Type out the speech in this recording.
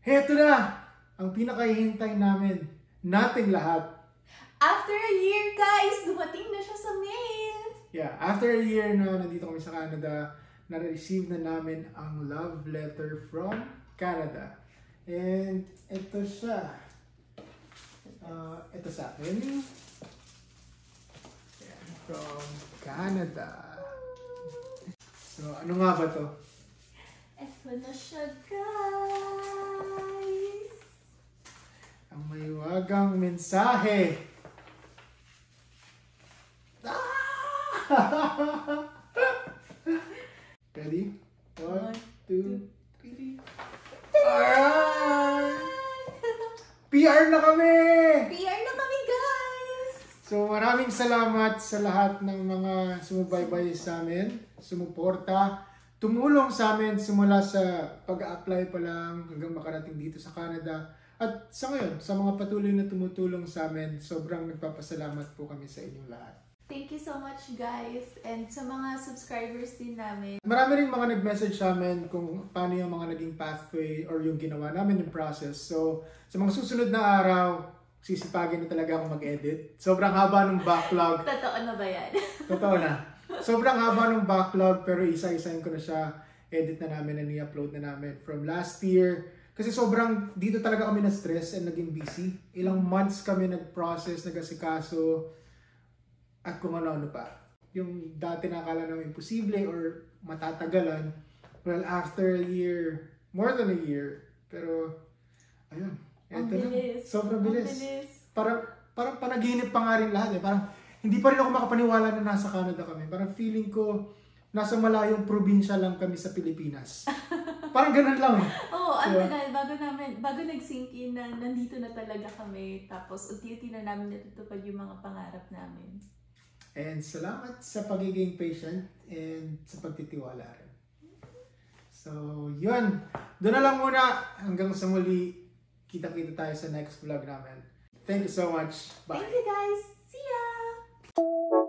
Heto na! Ang pinakahihintay nating lahat. After a year, guys, dumating na siya sa mail. Yeah, after a year na nandito kami sa Canada, na-receive na namin ang love letter from Canada. And ito siya. Ito sa akin. Yan, from Canada. So, ano nga ba to? Ito na siya, guys. Ang mahiwagang mensahe. Ready? 1, 2, 3. Alright! PR na kami! PR na kami, guys! So maraming salamat sa lahat ng mga sumubaybay sa amin, sumuporta, tumulong sa amin simula sa pag-a-apply pa lang hanggang makarating dito sa Canada. At sa ngayon, sa mga patuloy na tumutulong sa amin, sobrang nagpapasalamat po kami sa inyong lahat. Thank you so much, guys. And sa mga subscribers din namin. Marami rin mga nag-message sa amin kung paano yung mga naging pathway or yung ginawa namin yung process. So, sa mga susunod na araw, sisipagin na talaga akong mag-edit. Sobrang haba ng backlog. Totoo na ba yan? Totoo na. Sobrang haba ng backlog pero isa-isahin ko na siya. Edit na namin and i-upload na namin from last year. Kasi sobrang dito talaga kami na-stress and naging busy. Ilang months kami nag-process, nag-asikaso. At kung ano-ano pa. Yung dati nakakala namin imposible or matatagalan. Well, after a year, more than a year. Pero, ayun. Ang bilis. Sobrang bilis. Parang panaginip pa nga rin lahat eh. Parang hindi pa rin ako makapaniwala na nasa Canada kami. Parang feeling ko nasa malayong probinsya lang kami sa Pilipinas. Parang ganun lang. Oo, ang tagal. Bago nag-sink in na nandito na talaga kami. Tapos unti-unti na namin natutupad yung mga pangarap namin. And salamat sa pagiging patient and sa pagtitiwala rin. So, yun. Doon na lang muna. Hanggang sa muli, kita-kita tayo sa next vlog namin. Thank you so much. Bye. Thank you, guys. See ya!